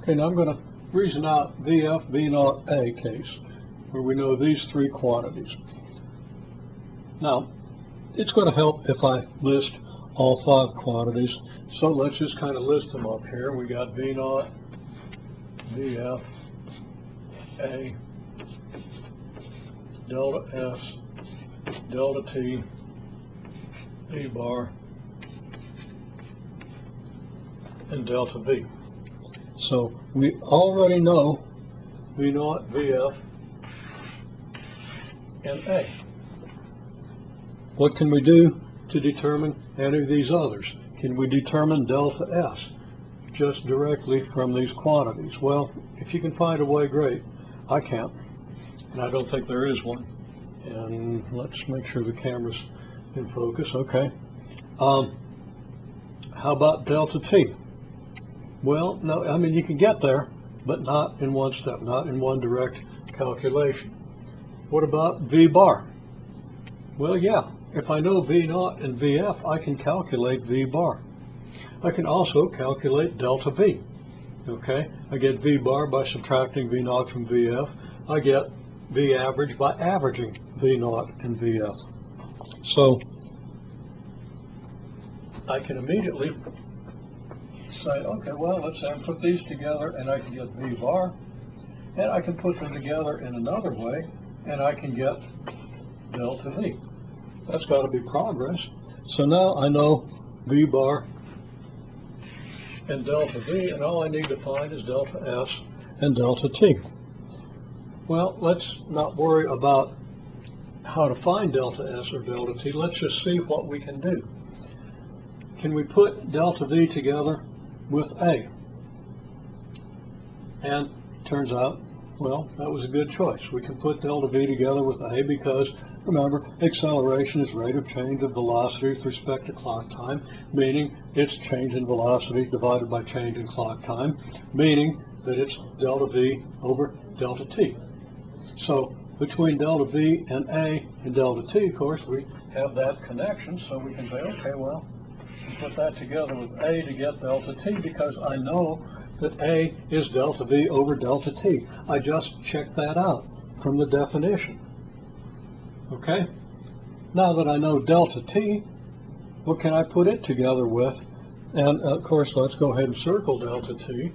Okay, now I'm going to reason out VF, V naught, A case, where we know these three quantities. Now, it's going to help if I list all five quantities. So let's just kind of list them up here. We got V naught, VF, A, delta S, delta T, V bar, and delta V. So we already know V naught, VF, and A. What can we do to determine any of these others? Can we determine delta S just directly from these quantities? Well, if you can find a way, great. I can't, and I don't think there is one. And let's make sure the camera's in focus. Okay. How about delta T? Well, no, I mean, you can get there, but not in one step, not in one direct calculation. What about V bar? Well, yeah, if I know V naught and VF, I can calculate V bar. I can also calculate delta V. Okay, I get V bar by subtracting V naught from VF. I get V average by averaging V naught and VF. So I can immediately say, okay, well, let's say I put these together and I can get V bar, and I can put them together in another way and I can get delta V. That's got to be progress. So now I know V bar and delta V, and all I need to find is delta S and delta T. Well, let's not worry about how to find delta S or delta T. Let's just see what we can do. Can we put delta V together with A? And turns out, well, that was a good choice. We can put delta V together with A because, remember, acceleration is rate of change of velocity with respect to clock time, meaning it's change in velocity divided by change in clock time, meaning that it's delta V over delta T. So between delta V and A and delta T, of course, we have that connection, so we can say, okay, well, put that together with A to get delta T because I know that A is delta V over delta T. I just checked that out from the definition. Okay? Now that I know delta T, what can I put it together with? And of course, let's go ahead and circle delta T.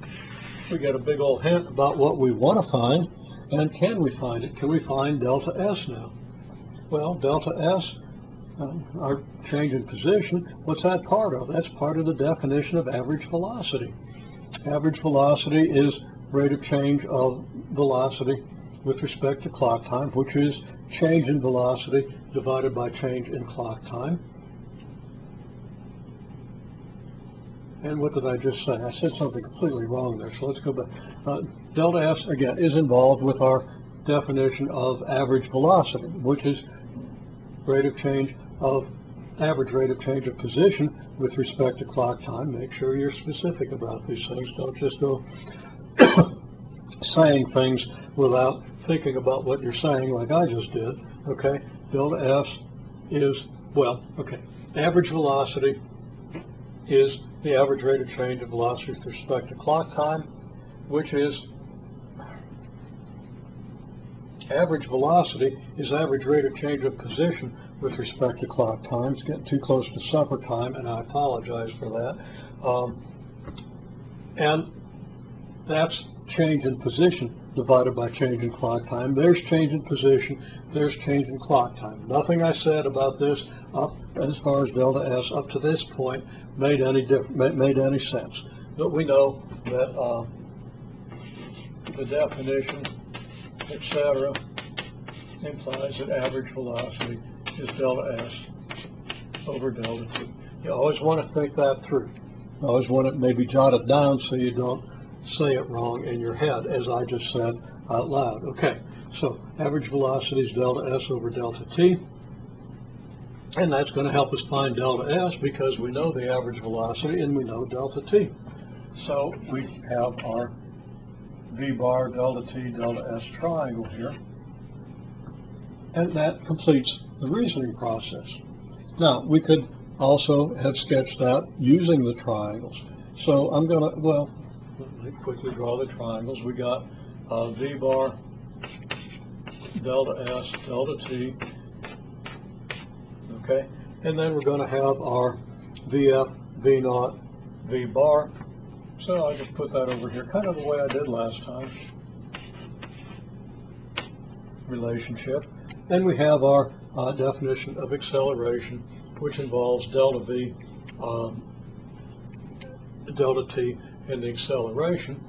We get a big old hint about what we want to find. And can we find it? Can we find delta S now? Well, delta S, our change in position, what's that part of? That's part of the definition of average velocity. Average velocity is rate of change of velocity with respect to clock time, which is change in velocity divided by change in clock time. And what did I just say? I said something completely wrong there, so let's go back. Delta S, again, is involved with our definition of average velocity, which is rate of change of average rate of change of position with respect to clock time. Make sure you're specific about these things. Don't just go saying things without thinking about what you're saying like I just did. Okay, delta S is, well, okay, average velocity is the average rate of change of velocity with respect to clock time, which is average velocity is average rate of change of position with respect to clock time. It's getting too close to supper time, and I apologize for that. And that's change in position divided by change in clock time. There's change in position, there's change in clock time. Nothing I said about this up as far as delta S up to this point made any sense. But we know that the definition, etc., implies that average velocity is delta S over delta T. You always want to think that through. You always want to maybe jot it down so you don't say it wrong in your head, as I just said out loud. Okay, so average velocity is delta S over delta T, and that's going to help us find delta S because we know the average velocity and we know delta T. So we have our V bar, delta T, delta S triangle here, and that completes the reasoning process. Now, we could also have sketched that using the triangles. So I'm going to, well, let me quickly draw the triangles. We got V bar, delta S, delta T, okay? And then we're going to have our VF, V naught, V bar. So I'll just put that over here, kind of the way I did last time. Relationship. Then we have our definition of acceleration, which involves delta V, delta T, and the acceleration.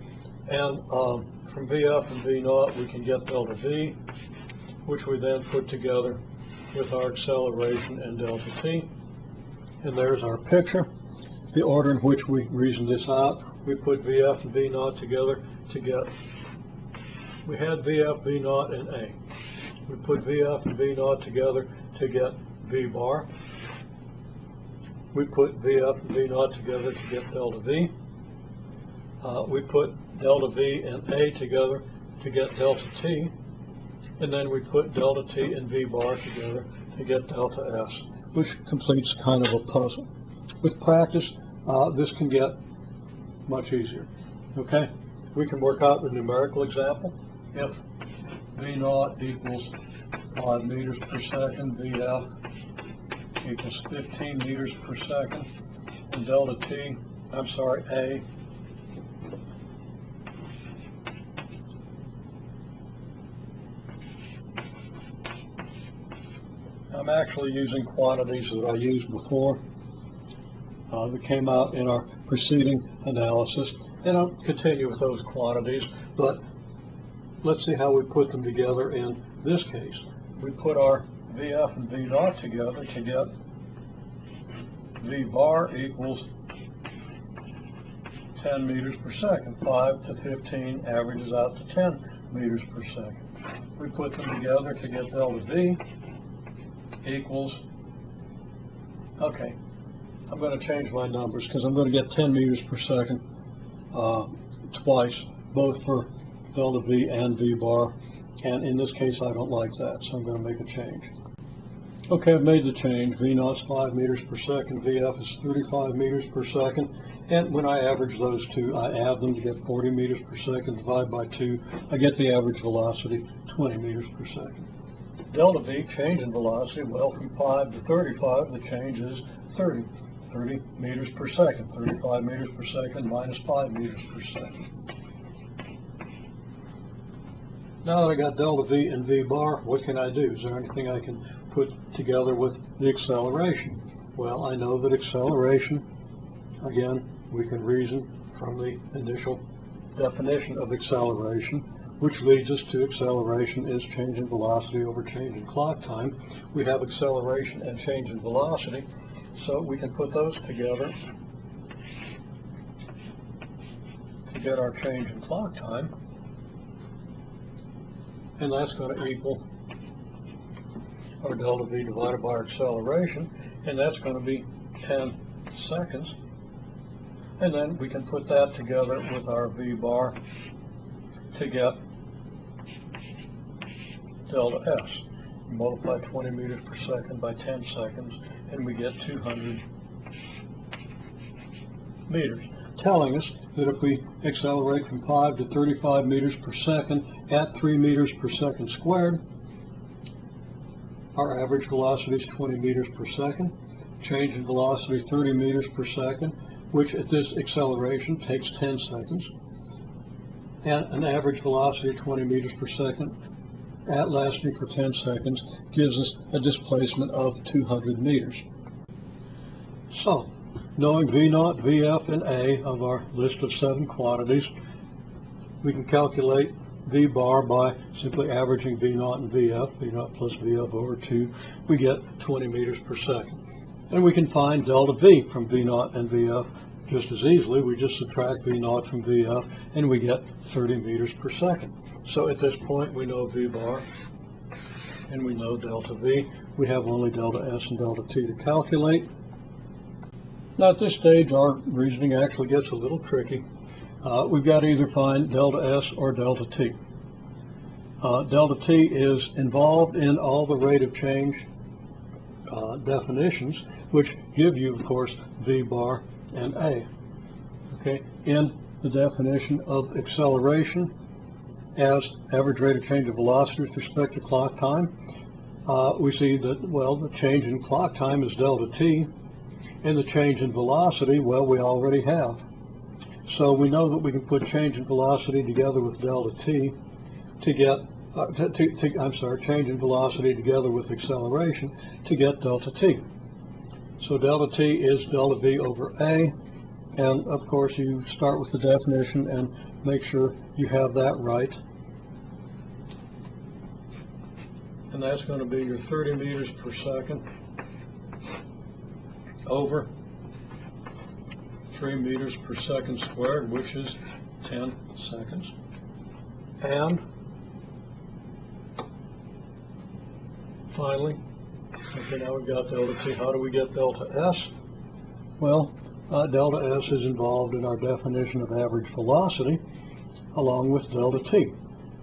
And from VF and V naught, we can get delta V, which we then put together with our acceleration and delta T. And there's our picture. The order in which we reason this out, we put VF and V naught together to get, we had VF, V naught, and A. We put VF and V naught together to get V bar. We put VF and V naught together to get delta V. We put delta V and A together to get delta T. And then we put delta T and V bar together to get delta S, which completes kind of a puzzle. With practice, this can get much easier. Okay? We can work out a numerical example. If V naught equals 5 meters per second, VF equals 15 meters per second, and delta T, I'm sorry, A I'm actually using quantities that I used before that came out in our preceding analysis, and I'll continue with those quantities, but let's see how we put them together in this case. We put our VF and V naught together to get V bar equals 10 meters per second. 5 to 15 averages out to 10 meters per second. We put them together to get delta V equals, okay, I'm going to change my numbers because I'm going to get 10 meters per second twice, both for delta V and V bar, and in this case I don't like that, so I'm going to make a change. Okay, I've made the change. V naught's 5 meters per second, VF is 35 meters per second, and when I average those two, I add them to get 40 meters per second, divide by 2, I get the average velocity, 20 meters per second. Delta V, change in velocity, well, from 5 to 35, the change is 30 meters per second. 35 meters per second minus 5 meters per second. Now that I got delta V and V bar, what can I do? Is there anything I can put together with the acceleration? Well, I know that acceleration, again, we can reason from the initial definition of acceleration, which leads us to acceleration is change in velocity over change in clock time. We have acceleration and change in velocity, so we can put those together to get our change in clock time, and that's going to equal our delta V divided by our acceleration, and that's going to be 10 seconds. And then we can put that together with our V bar to get delta S. We multiply 20 meters per second by 10 seconds, and we get 200 meters, telling us that if we accelerate from 5 to 35 meters per second at 3 meters per second squared, our average velocity is 20 meters per second, change in velocity 30 meters per second, which at this acceleration takes 10 seconds, and an average velocity of 20 meters per second at lasting for 10 seconds gives us a displacement of 200 meters. So, knowing V naught, VF, and A of our list of 7 quantities, we can calculate V bar by simply averaging V naught and VF, V naught plus VF over 2, we get 20 meters per second. And we can find delta V from V naught and VF just as easily. We just subtract V naught from VF and we get 30 meters per second. So at this point we know V bar and we know delta V. We have only delta S and delta T to calculate. Now at this stage our reasoning actually gets a little tricky. We've got to either find delta S or delta T. Delta T is involved in all the rate of change definitions, which give you, of course, V bar and A. Okay, in the definition of acceleration as average rate of change of velocity with respect to clock time, we see that, well, the change in clock time is delta t, and the change in velocity, well, we already have. So we know that we can put change in velocity together with delta t to get, change in velocity together with acceleration to get delta t. So delta t is delta v over a, and of course you start with the definition and make sure you have that right. And that's going to be your 30 meters per second over 3 meters per second squared, which is 10 seconds. And finally, okay, now we've got delta t. How do we get delta s? Well, delta s is involved in our definition of average velocity along with delta t.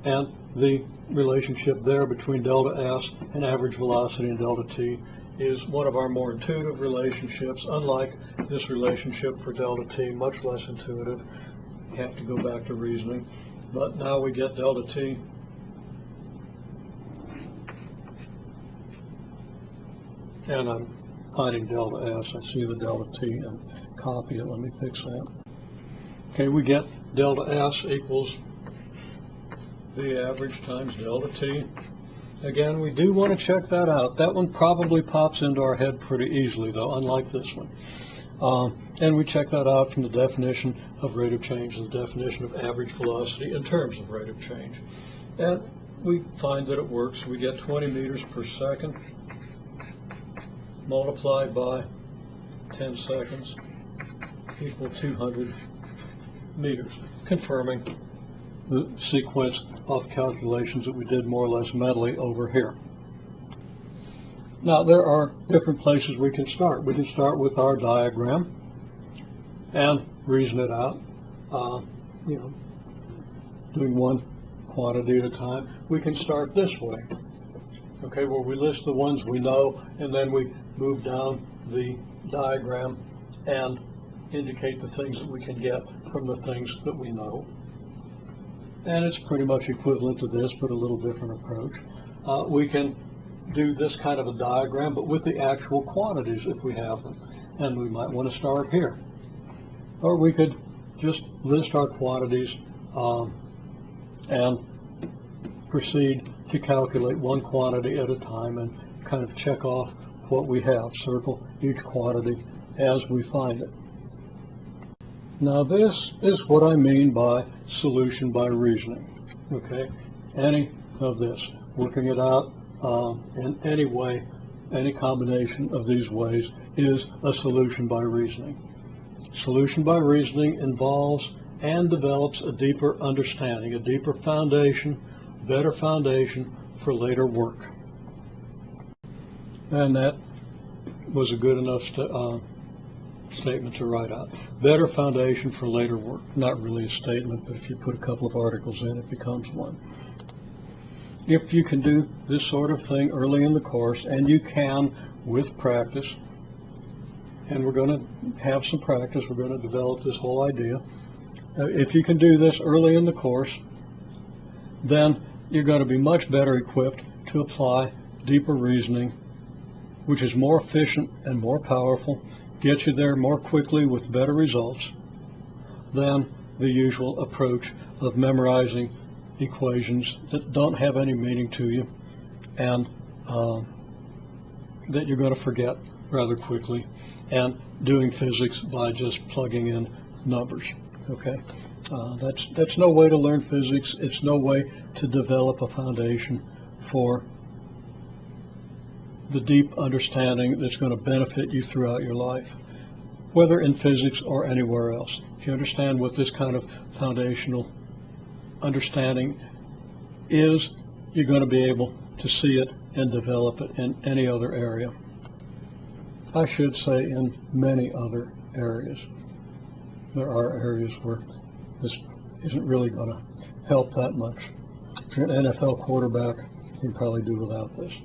And the relationship there between delta s and average velocity and delta t is one of our more intuitive relationships, unlike this relationship for delta t, much less intuitive. You have to go back to reasoning. But now we get delta t and I'm finding delta s. I see the delta t and copy it. Let me fix that. Okay, we get delta s equals V average times delta t. Again, we do want to check that out. That one probably pops into our head pretty easily, though, unlike this one. And we check that out from the definition of rate of change and the definition of average velocity in terms of rate of change. And we find that it works. We get 20 meters per second multiplied by 10 seconds equal 200 meters, confirming the sequence of calculations that we did more or less mentally over here. Now, there are different places we can start. We can start with our diagram and reason it out, doing one quantity at a time. We can start this way, okay, where we list the ones we know, and then we move down the diagram and indicate the things that we can get from the things that we know. And it's pretty much equivalent to this, but a little different approach. We can do this kind of a diagram, but with the actual quantities if we have them. And we might want to start here. Or we could just list our quantities and proceed to calculate one quantity at a time and kind of check off what we have. Circle each quantity as we find it. Now this is what I mean by solution by reasoning, okay? Any of this, working it out in any way, any combination of these ways is a solution by reasoning. Solution by reasoning involves and develops a deeper understanding, a deeper foundation, better foundation for later work. And that was a good enough statement to write out. Better foundation for later work. Not really a statement, but if you put a couple of articles in, it becomes one. If you can do this sort of thing early in the course, and you can with practice, and we're going to have some practice, we're going to develop this whole idea. If you can do this early in the course, then you're going to be much better equipped to apply deeper reasoning, which is more efficient and more powerful, gets you there more quickly with better results than the usual approach of memorizing equations that don't have any meaning to you and that you're going to forget rather quickly, and doing physics by just plugging in numbers. Okay, that's no way to learn physics. It's no way to develop a foundation for the deep understanding that's going to benefit you throughout your life, whether in physics or anywhere else. If you understand what this kind of foundational understanding is, you're going to be able to see it and develop it in any other area. I should say in many other areas. There are areas where this isn't really going to help that much. If you're an NFL quarterback, you can probably do without this.